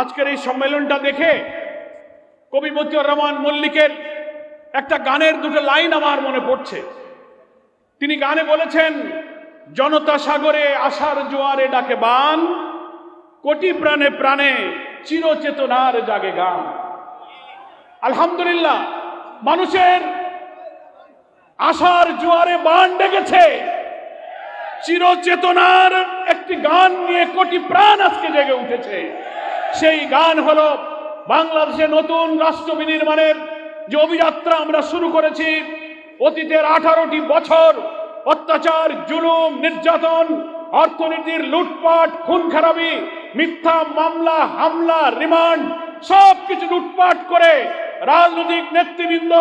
আজকের এই সম্মেলনটা দেখে কবি মতিউর রহমান মল্লিকের একটা গানের দুটো লাইন আমার মনে পড়ছে। তিনি গানে বলেছেন, জনতা সাগরে আশার জোয়ারে ডাকে বান, কোটি প্রাণে প্রাণে চিরচেতনার জাগে গান। আলহামদুলিল্লাহ, মানুষের আশার জোয়ারে বান ডেকেছে, চিরচেতনার একটি গান নিয়ে কোটি প্রাণ আজকে জেগে উঠেছে। সেই গান হলো বাংলাদেশে নতুন রাষ্ট্র বিনির্মাণের যে অভিযাত্রা আমরা শুরু করেছি। অতীতের 18টি বছর অত্যাচার, জুলুম, নির্যাতন, অর্থনীতির লুটপাট, খুন খারাপি, মিথ্যা মামলা, হামলা, রিমান্ড, সবকিছু লুটপাট করে রাজনৈতিক নেতৃবৃন্দ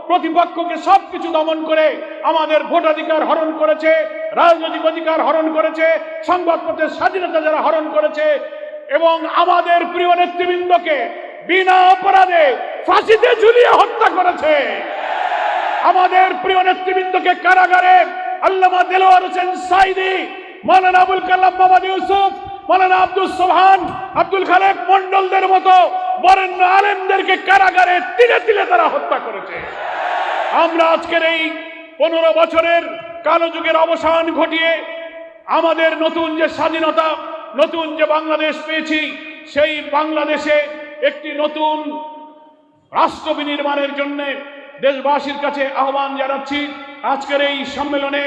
প্রতিপক্ষকে সবকিছু দমন করে আমাদের ভোটাধিকার হরণ করেছে, রাজনৈতিক অধিকার হরণ করেছে, সংবাদপত্রের স্বাধীনতা যারা হরণ করেছে এবং আমাদের প্রিয় নেতৃবৃন্দকে বিনা অপরাধে ফাঁসিতে ঝুলিয়ে হত্যা করেছে। আমাদের প্রিয় নেতৃবৃন্দকে কারাগারে আল্লামা দেলোয়ার হোসেন সাঈদী, মাওলানা আবুল কালাম মোহাম্মদ ইউসুফ, মাওলানা আব্দুল সোবহান, আব্দুল খালেক মন্ডলদের মতো বরেণ্য আলেমদেরকে কারাগারে তিলে তিলে তারা হত্যা করেছে। আমরা আজকের এই 15 বছরের কালো যুগের অবসান ঘটিয়ে আমাদের নতুন যে স্বাধীনতা, নতুন যে বাংলাদেশ পেয়েছি, সেই বাংলাদেশে একটি নতুন রাষ্ট্র বিনির্মাণের জন্য দেশবাসীর কাছে আহ্বান জানাচ্ছি। আজকের এই সম্মেলনে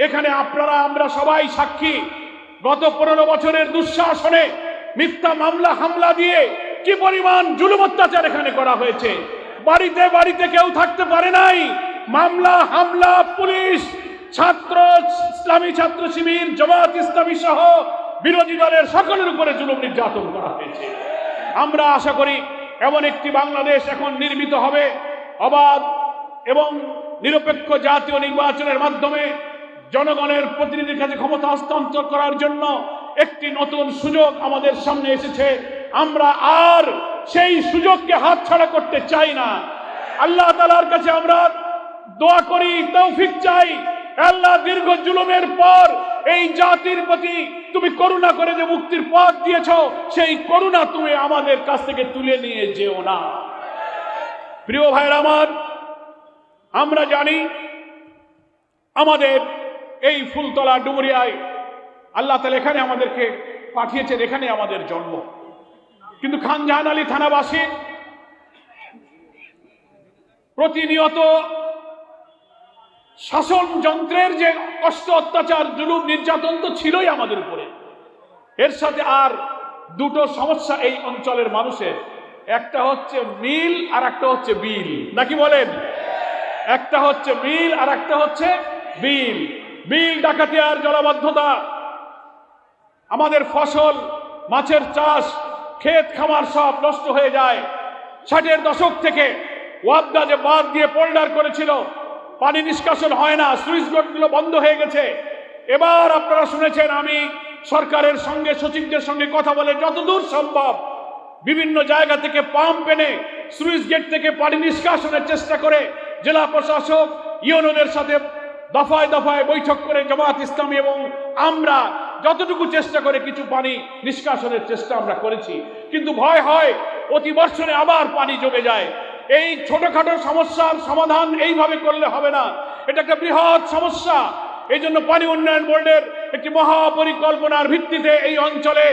এখানে আপনারা আমরা সবাই সাক্ষী। গত 15 বছরের দুঃশাসনে মিথ্যা মামলা হামলা দিয়ে কি পরিমাণ জুলুম অত্যাচার এখানে করা হয়েছে। বাড়িতে বাড়িতে কেউ থাকতে পারে নাই। মামলা হামলা, পুলিশ, ছাত্র, ইসলামী ছাত্র শিবির, জামাত ইসলামী সহ বিরোধী দলের সকলের উপরে জুলুম নির্যাতন করা হয়েছে। আমরা আশা করি এমন একটি বাংলাদেশ এখন নির্মিত হবে, অবাধ এবং নিরপেক্ষ জাতীয় নির্বাচনের মাধ্যমে জনগণের প্রতিনিধির কাছে ক্ষমতা হস্তান্তর করার জন্য একটি নতুন সুযোগ আমাদের সামনে এসেছে। আমরা আর সেই সুযোগকে হাতছাড়া করতে চাই না। আল্লাহ তাআলার কাছে আমরা দোয়া করি, তৌফিক চাই। আল্লাহ, দীর্ঘ জুলুমের পর এই জাতির প্রতি তুমি করুণা করে যে মুক্তির পথ দিয়েছো, সেই করুণা তুমি আমাদের কাছ থেকে তুলে নিয়ে যেও না। প্রিয় ভাইরা আমার, আমরা জানি আমাদের এই ফুলতলা ডুমুরিয়ায় আল্লাহ তাআলা এখানে আমাদেরকে পাঠিয়েছেন, এখানে আমাদের জন্ম। কিন্তু খান জাহান আলী থানাবাসী প্রতিনিয়ত শাসন যন্ত্রের যে কষ্ট, অত্যাচার, জুলুম, নির্যাতন তো ছিলই আমাদের উপরে। এর সাথে আর দুটো সমস্যা এই অঞ্চলের মানুষের, একটা হচ্ছে মিল আর একটা হচ্ছে বিল, নাকি বলেন? একটা হচ্ছে মিল আর একটা হচ্ছে বিল। বিল ডাকাতি আর জলাবদ্ধতা, আমাদের ফসল, মাছের চাষ, ক্ষেত খামার সব নষ্ট হয়ে যায়। 60-এর দশক থেকে ওয়াবদা যে বাঁধ দিয়ে পোল্ডার করেছিল, পানি নিষ্কাশন হয় না, সুইচ গেটগুলো বন্ধ হয়ে গেছে। এবার আপনারা শুনেছেন, আমি সরকারের সঙ্গে, সচিবদের সঙ্গে কথা বলে যতদূর সম্ভব বিভিন্ন জায়গা থেকে পাম্প এনে সুইচ গেট থেকে পানি নিষ্কাশনের চেষ্টা করে জেলা প্রশাসক, ইউনোদের সাথে দফায় দফায় বৈঠক করে জামাত ইসলামী এবং আমরা যতটুকু চেষ্টা করে কিছু পানি নিষ্কাশনের চেষ্টা আমরা করেছি। কিন্তু ভয় হয় প্রতি বছরে আবার পানি জমে যায়। এই ছোটখাটো সমস্যার সমাধান এইভাবে করলে হবে না, এটা একটা বৃহৎ সমস্যা। এই জন্য পানি উন্নয়ন বোর্ডের একটি মহাপরিকল্পনার ভিত্তিতে এই অঞ্চলে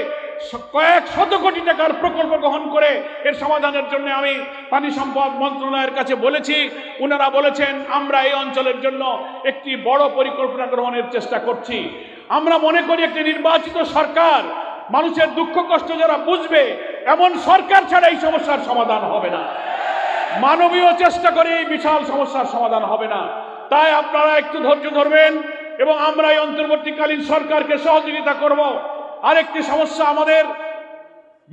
কয়েক শত কোটি টাকার প্রকল্প গ্রহণ করে এর সমাধানের জন্য আমি পানি সম্পদ মন্ত্রণালয়ের কাছে বলেছি। ওনারা বলেছেন আমরা এই অঞ্চলের জন্য একটি বড় পরিকল্পনা গ্রহণের চেষ্টা করছি। আমরা মনে করি একটি নির্বাচিত সরকার মানুষের দুঃখ কষ্ট যারা বুঝবে, এমন সরকার ছাড়া এই সমস্যার সমাধান হবে না। মানবীয় চেষ্টা করে এই বিশাল সমস্যার সমাধান হবে না। তাই আপনারা একটু ধৈর্য ধরবেন এবং আমরা এই অন্তর্বর্তীকালীন সরকারকে সহযোগিতা করব। আরেকটি সমস্যা, আমাদের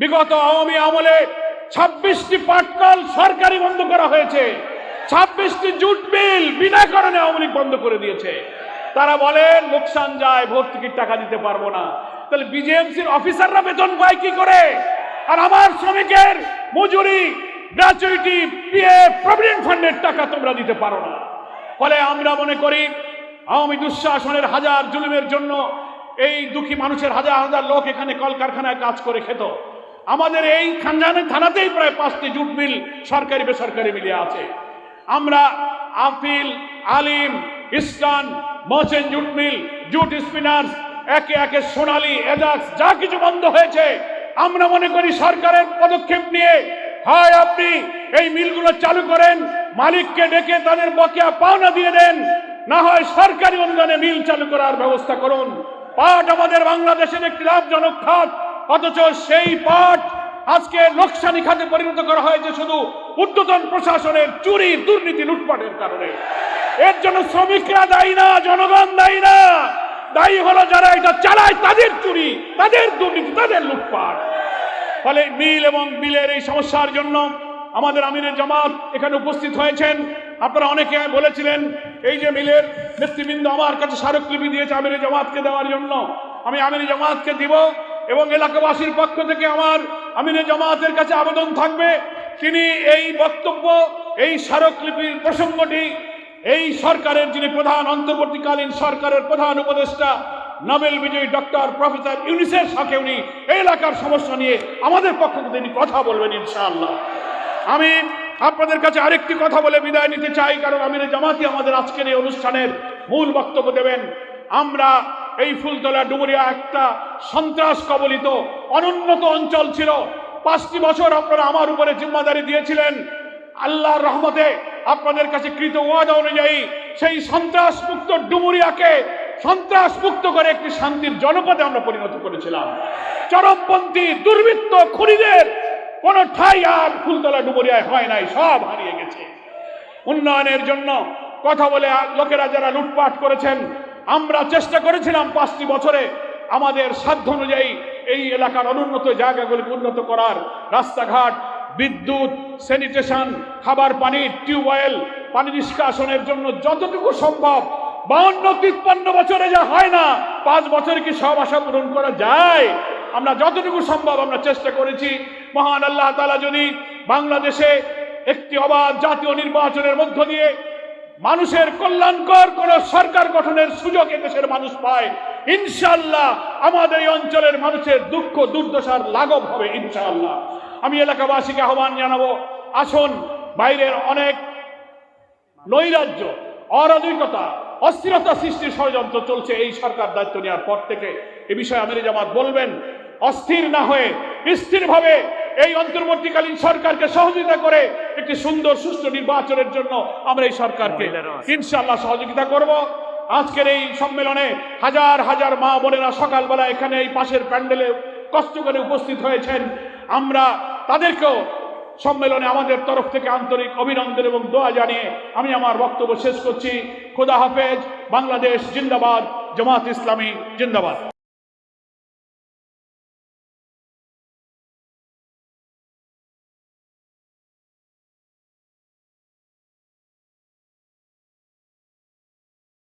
বিগত আওয়ামী আমলে 26টি পাটকল সরকারি বন্ধ করা হয়েছে, 26টি জুট মিল বিনা কারণে আওয়ামী লীগ বন্ধ করে দিয়েছে। তারা বলে লোকসান যায়, ভর্তুকির টাকা দিতে পারবো না। তাহলে বিজেএমসির অফিসাররা বেতন পায় কি করে? আর আমার শ্রমিকের মজুরি, গ্র্যাচুইটি, পিএফ, প্রভিডেন্ট ফান্ডের টাকা তোমরা দিতে পারো না। ফলে আমরা মনে করি আওয়ামী দুঃশাসনের হাজার জুলুমের জন্য এই দুঃখী মানুষের হাজার হাজার লোক এখানে কলকারখানায় কাজ করে খেত। আমাদের এই খানজানি থানাতেই প্রায় 5টি জুট মিল সরকারি বেসরকারি মিলিয়ে আছে। আমরা Afil, Alim, Eastern, Merchant jute mill, jute spinners, একে একে সোনালী, এজাক্স যা কিছু বন্ধ হয়েছে, আমরা মনে করি সরকারের পদক্ষেপ নিয়ে হয় আপনি এই মিলগুলো চালু করেন, মালিককে ডেকে তাদের বকেয়া পাওনা দিয়ে দেন, না হয় সরকারি অনুদানে মিল চালু করার ব্যবস্থা করুন। পাট আমাদের বাংলাদেশের একটি লাভজনক খাত, অথচ সেই পাট আজকে লোকসানি খাতে পরিণত করা হয়েছে শুধু ঊর্ধ্বতন প্রশাসনের চুরি, দুর্নীতি, লুটপাটের কারণে। এর জন্য শ্রমিকরা দায়ী না, জনগণ দায়ী না, দায়ী হলো যারা এটা চালায়, তাদের চুরি, তাদের দুর্নীতি, তাদের লুটপাট। ফলে মিল এবং বিলের এই সমস্যার জন্য আমাদের আমিরে জামাত এখানে উপস্থিত হয়েছেন। আপনারা অনেকে বলেছিলেন এই যে মিলের নেতৃবৃন্দ আমার কাছে স্মারকলিপি দিয়েছে আমিরে জামাতকে দেওয়ার জন্য, আমি আমিরে জামাতকে দিব এবং এলাকাবাসীর পক্ষ থেকে আমার আমিরে জামাতের কাছে আবেদন থাকবে তিনি এই বক্তব্য, এই স্মারকলিপির প্রসঙ্গটি এই সরকারের যিনি প্রধান, অন্তর্বর্তীকালীন সরকারের প্রধান উপদেষ্টা নোবেল বিজয়ী ডক্টর প্রফেসর ইউনূসের সাথে উনি এই এলাকার সমস্যা নিয়ে আমাদের পক্ষ থেকে তিনি কথা বলবেন ইনশাআল্লাহ। আমি আপনাদের কাছে আরেকটি কথা বলে বিদায় নিতে চাই, কারণ আমিরে জামাতই আমাদের আজকের এই অনুষ্ঠানের মূল বক্তব্য দেবেন। আমরা এই ফুলতলা ডুমুরিয়া একটা সন্ত্রাস কবলিত অনুন্নত অঞ্চল ছিল। 5টি বছর আপনারা আমার উপরে জিম্মাদারি দিয়েছিলেন। আল্লাহর রহমতে আপনাদের কাছে কৃত ওয়াদা অনুযায়ী সেই সন্ত্রাস মুক্ত ডুমুরিয়াকে সন্ত্রাস মুক্ত করে একটি শান্তির জনপদে আমরা পরিণত করেছিলাম। চরমপন্থী দুর্বৃত্ত খুনিদের কোন ঠাঁই আর ফুলতলা ডুমুরিয়ায় হয় নাই, সব হারিয়ে গেছে। উন্নয়নের জন্য কথা বলে লোকেরা যারা লুটপাট করেছেন, আমরা চেষ্টা করেছিলাম 5টি বছরে আমাদের সাধ্য অনুযায়ী এই এলাকার অনুন্নত জায়গাগুলিকে উন্নত করার, রাস্তাঘাট, বিদ্যুৎ, স্যানিটেশন, খাবার পানি, টিউবওয়েল, পানি নিষ্কাশনের জন্য যতটুকু সম্ভব। 52-53 বছরে যা হয় না, 5 বছরে কি সব আশা পূরণ করা যায়? আমরা যতটুকু সম্ভব আমরা চেষ্টা করেছি। মহান আল্লাহ তাআলা যদি বাংলাদেশে একটি অবাধ জাতীয় নির্বাচনের মধ্য দিয়ে মানুষের কল্যাণকর কোন সরকার গঠনের সুযোগ দেশের মানুষ পায়, ইনশাআল্লাহ আমাদের এই অঞ্চলের মানুষের দুঃখ দুর্দশার লাঘব হবে ইনশাআল্লাহ। আমি এলাকাবাসীকে আহ্বান জানাবো, আসুন, বাইরের অনেক নৈরাজ্য, অরাজকতা, অস্থিরতা সৃষ্টির ষড়যন্ত্র চলছে এই সরকার দায়িত্ব নেওয়ার পর থেকে। এ বিষয়ে আমিরে জামাত বলবেন, অস্থির না হয়ে স্থিরভাবে এই অন্তর্বর্তীকালীন সরকারকে সহযোগিতা করে একটি সুন্দর সুষ্ঠু নির্বাচনের জন্য আমরা এই সরকারকে ইনশাআল্লাহ সহযোগিতা করব। আজকের এই সম্মেলনে হাজার হাজার মা বোনেরা সকালবেলা এখানে এই পাশের প্যান্ডেলে কষ্ট করে উপস্থিত হয়েছেন। আমরা তাদেরকেও সম্মেলনে আমাদের তরফ থেকে আন্তরিক অভিনন্দন এবং দোয়া জানিয়ে আমি আমার বক্তব্য শেষ করছি। খোদা হাফেজ। বাংলাদেশ জিন্দাবাদ। জামাত ইসলামী জিন্দাবাদ।